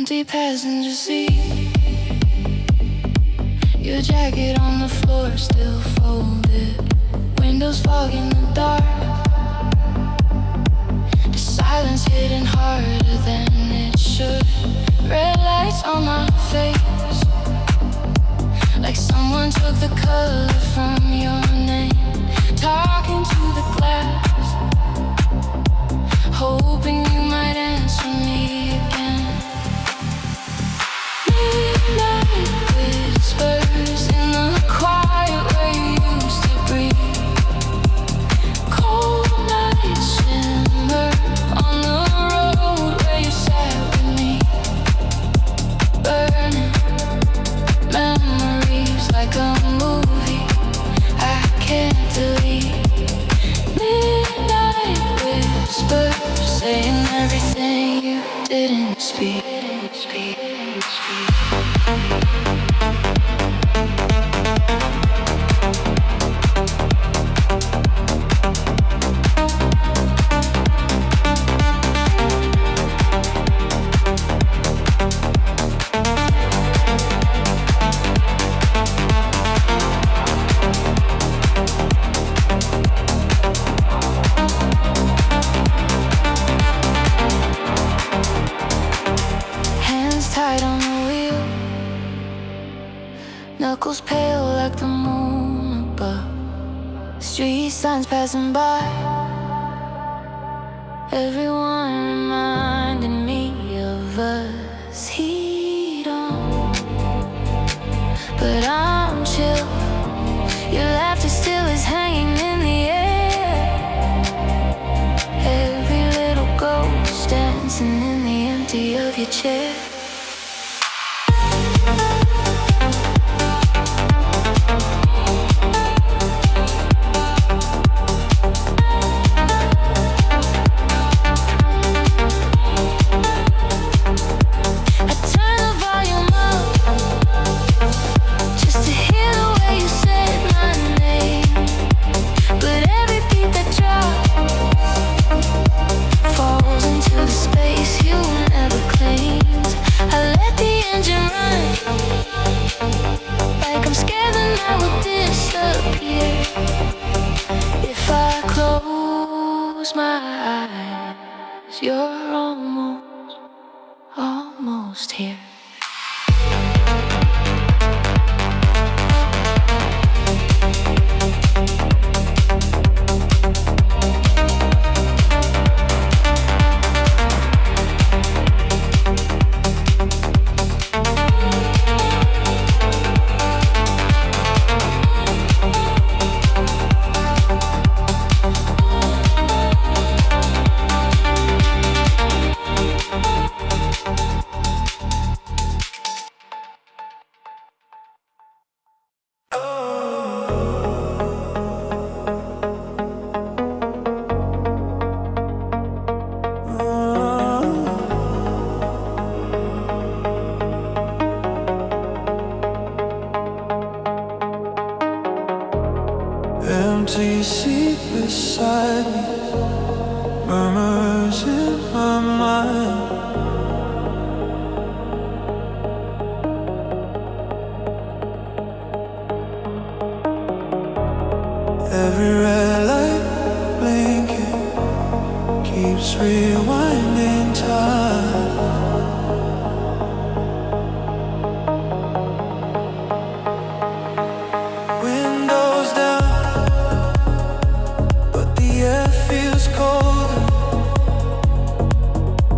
Empty passenger seat. Your jacket on the floor, still folded. Windows fog in the dark. The silence hitting harder than it should. Red lights on my face, like someone took the color from your name. Talking to the glass, hoping you might answer me again. Midnight whispers in the quiet where you used to breathe. Cold nights shimmer on the road where you sat with me. Burning memories like a movie I can't delete. Midnight whispers saying everything you didn't speak. Knuckles pale like the moon above. Street signs passing by. Everyone reminding me of us. Heat on, but I'm chill. Your laughter still is hanging in the air. Every little ghost dancing in the empty of your chair. You're almost here. Empty seat beside me, murmurs in my mind. Every red light blinking keeps rewinding time. Windows down, feels colder.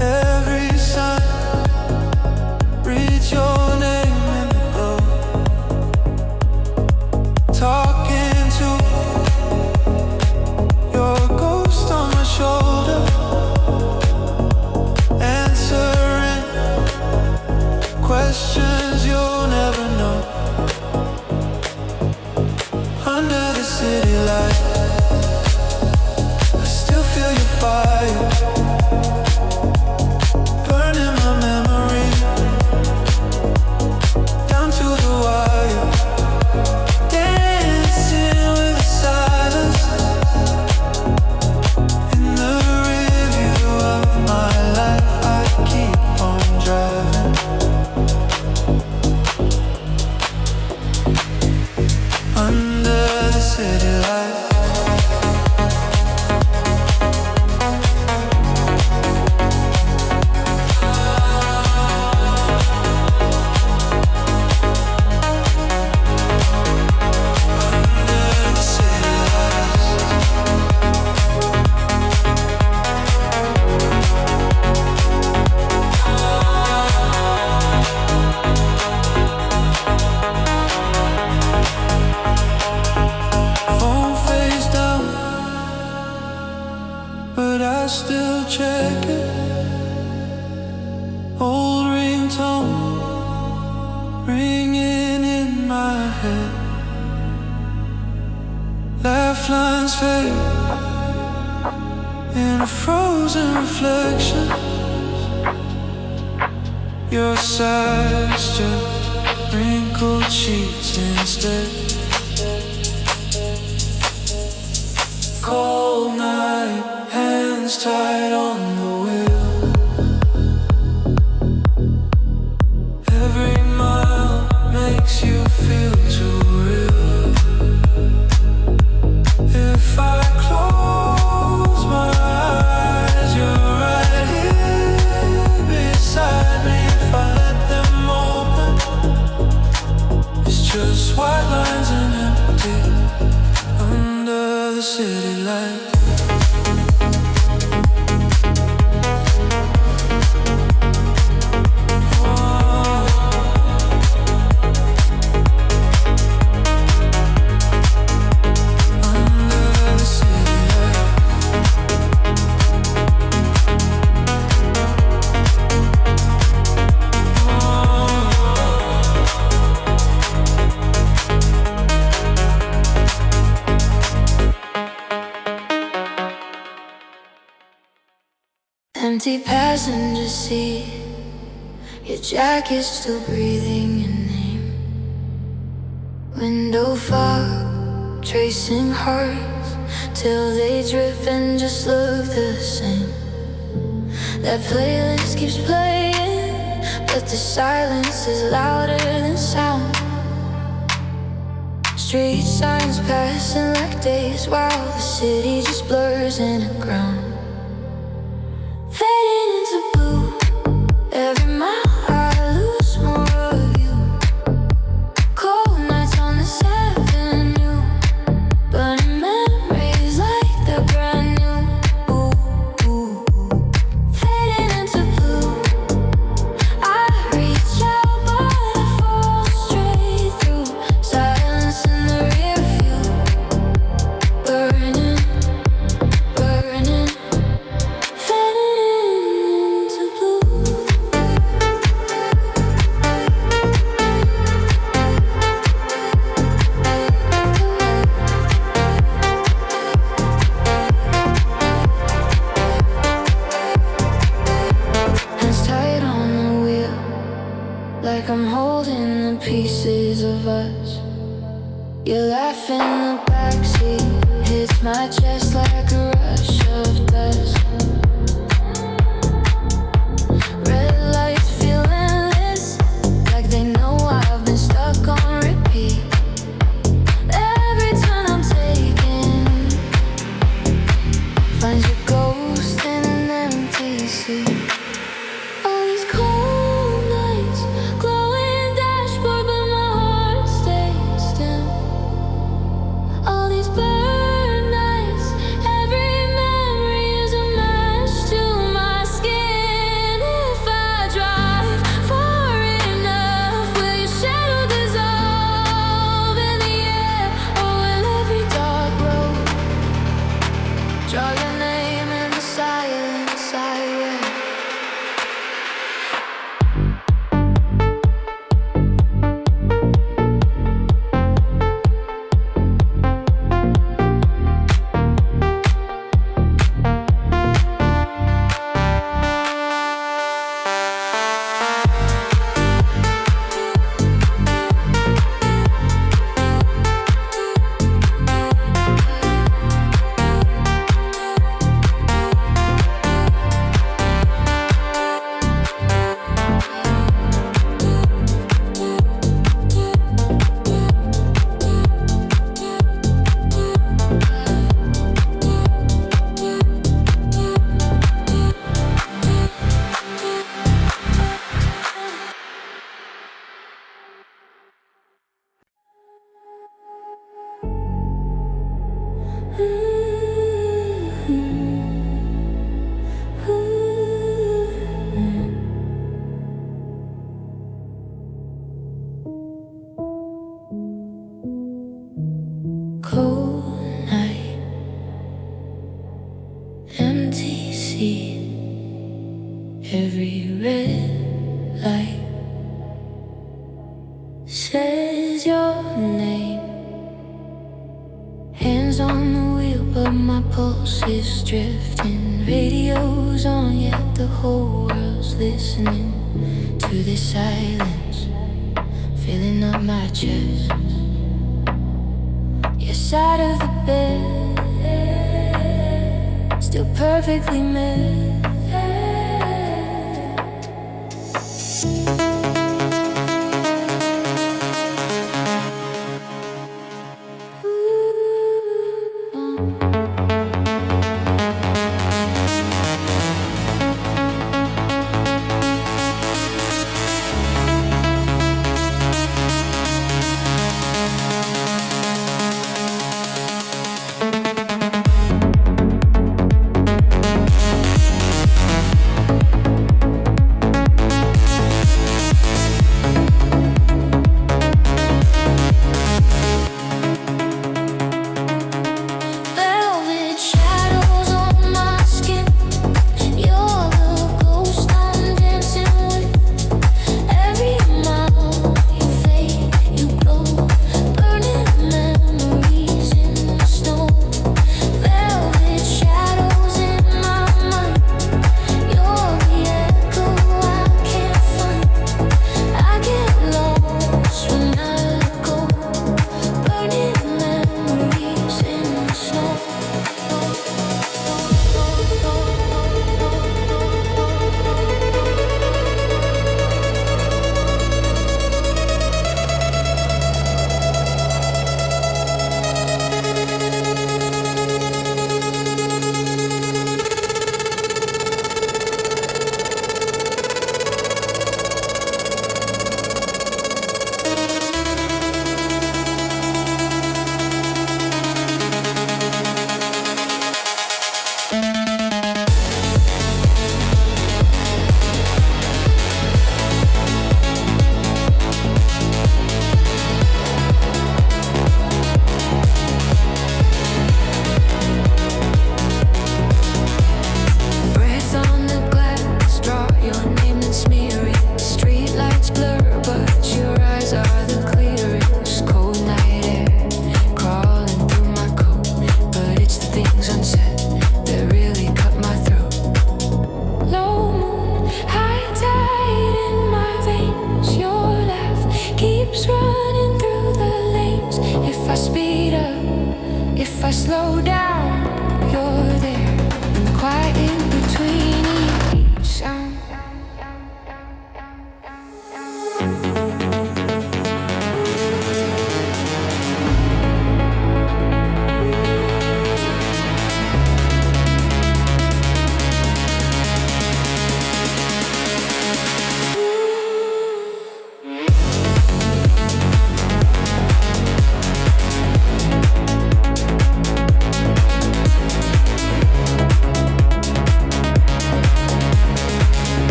Every sign reads your name in the glow. Talking to your ghost on my shoulder. Answering questions you'll never know. Under the city light, feel your fire, burning my memory down to the wire. Dancing with the silence in the review of my life. I keep on driving. tone ringing in my head. Lifelines fade in a frozen reflection. Your side's just wrinkled sheets instead. Cold night, hands tied on the wheel. Every mile makes you feel too real. If I close my eyes, you're right here beside me. If I let them open, it's just white lines and empty under the city lights. Empty passenger seat, your jacket still breathing your name. Window fog, tracing hearts till they drip and just look the same. That playlist keeps playing, but the silence is louder than sound. Street signs passing like days while the city just blurs in the ground. Fading into blue, every mile I lose more of you. Cold nights on this avenue, burning memories like they're brand new. Ooh, ooh, ooh. Fading into blue, I reach out but I fall straight through. Silence in the rear view, burning, burning. Like I'm holding the pieces of us. Your laugh in the backseat hits my chest like a rush of dust. Red lights feel endless, like they know I've been stuck on repeat. Every turn I'm taking finds your ghost in an empty seat. All these cold nights, glowing dashboard, but my heart stays still. All these burn nights, every memory is a light says your name. Hands on the wheel, but my pulse is drifting. Radio's on, yet the whole world's listening to this silence filling up my chest. Your side of the bed, still perfectly met.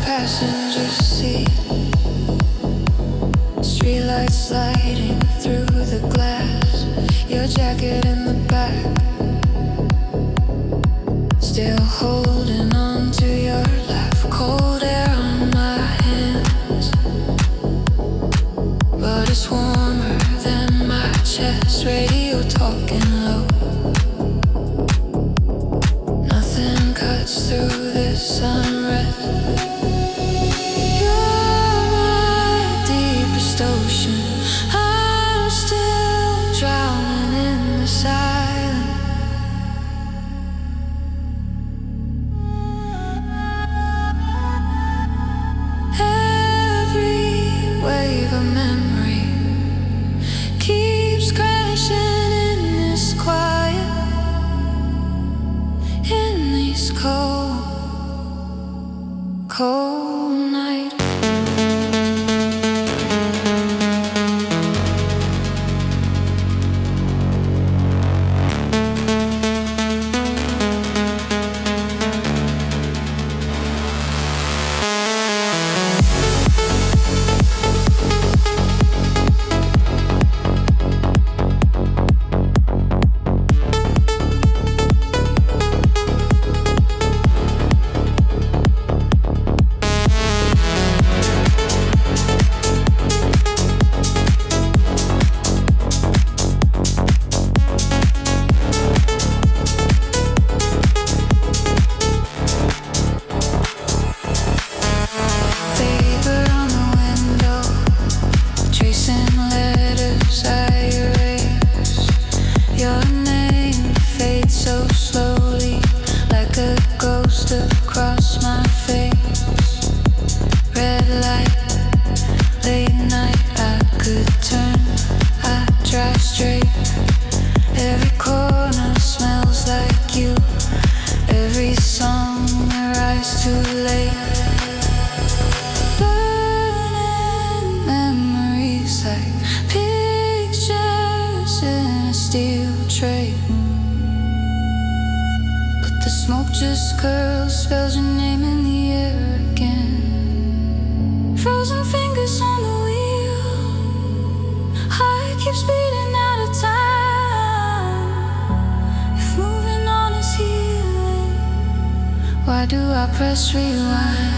Passenger seat, streetlights sliding through the glass. Your jacket in the back, still holding on to your laugh. Cold air on my hands, but it's warmer than my chest. Radio talking low, nothing cuts through this unrest. Ocean, I tray. But the smoke just curls, spells your name in the air again. Frozen fingers on the wheel, heart keeps beating out of time. If moving on is healing, why do I press rewind?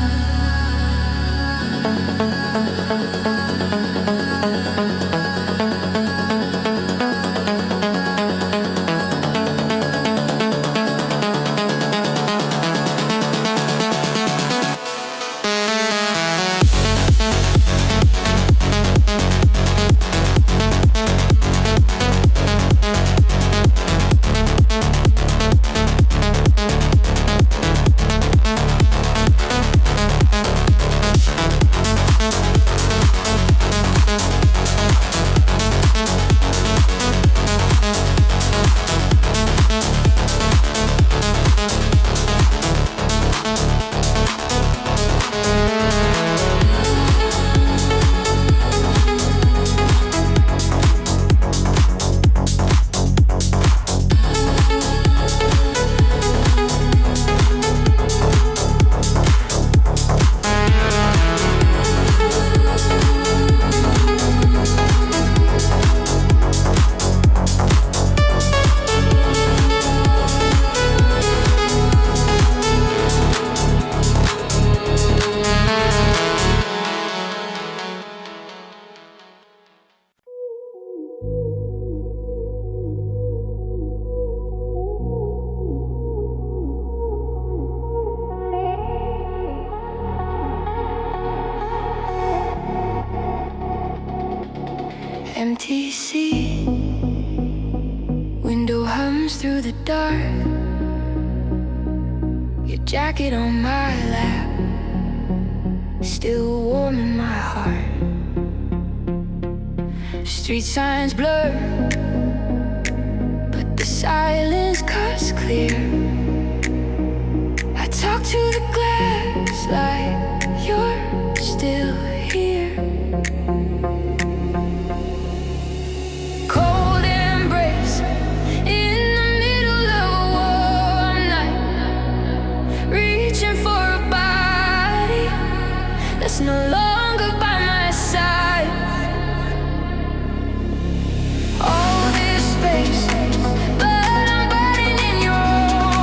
Empty seat, window hums through the dark. Your jacket on my lap, still warm in my heart. Street signs blur, but the silence cuts clear. I talk to the glass like you're still here. That's no longer by my side. All this space, but I'm burning in your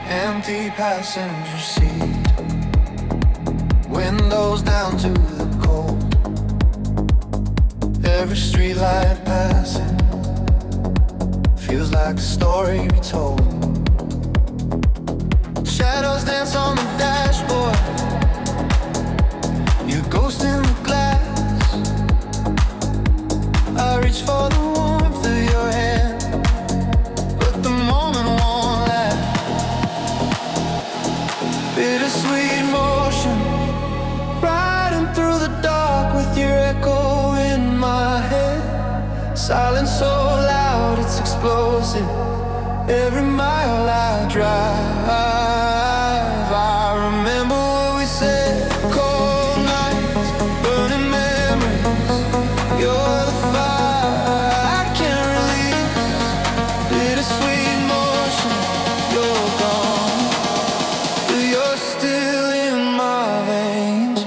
Empty passenger seat, windows down to the cold. Every streetlight passing feels like a story retold. Shadows dance on the dashboard, your ghost in the glass. I reach for the warmth of your hand, but the moment won't last. Bittersweet motion, riding through the dark with your echo in my head. Silence so loud, it's explosive. Every mile I drive, I remember what we said. Cold nights, burning memories. You're the fire I can't release. Bittersweet motion, you're gone, but you're still in my veins.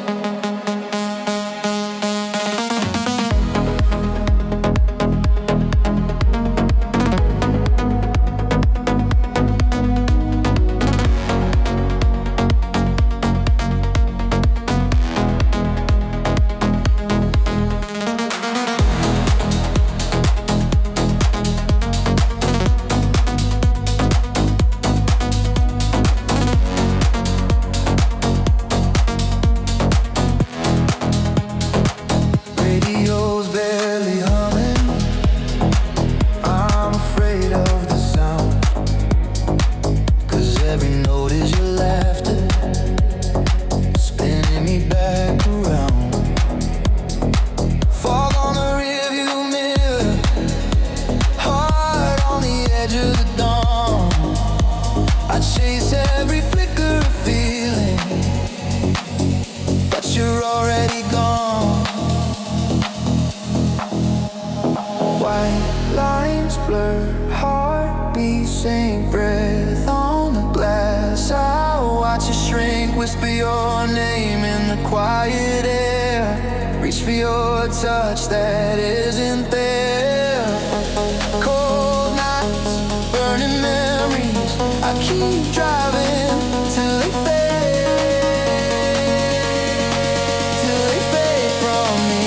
Radio's barely humming, I'm afraid of the sound, 'cause every note is your laughter, spinning me back around. Fog on the rearview mirror, heart on the edge of the dawn. I chase every flicker of feeling, but you're already gone. White lines blur, heartbeat sink, breath on the glass. I watch you shrink, whisper your name in the quiet air. Reach for your touch that isn't there. Cold nights, burning memories. I keep driving till they fade from me.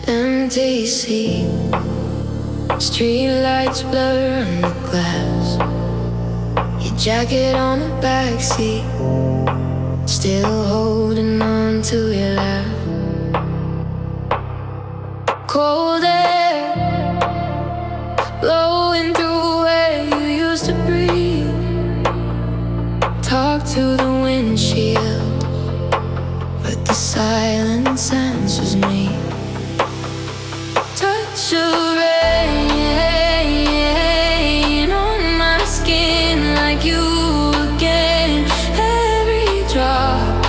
Empty seat, street lights blur on the glass. Your jacket on the backseat, still holding on to your laugh. Cold air blowing through where you used to breathe. Talk to the windshield, but the silence answers me. Touch of rain on my skin, like you again. Every drop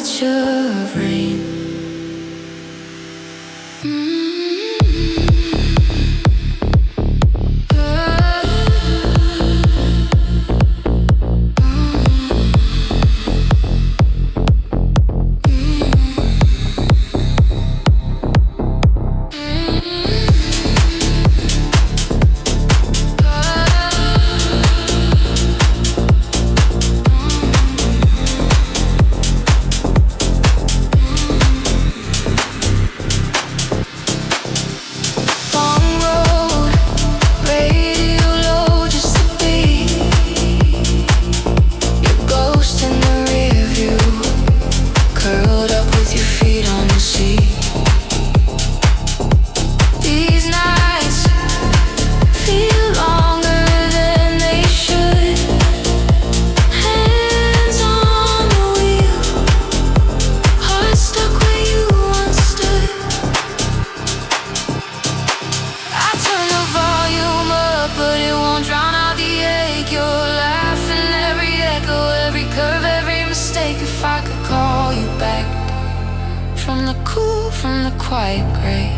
touch of rain. If I could call you back from the cool, from the quiet gray,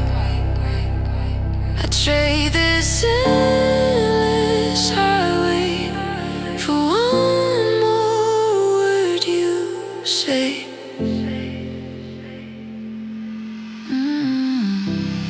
I'd trade this in.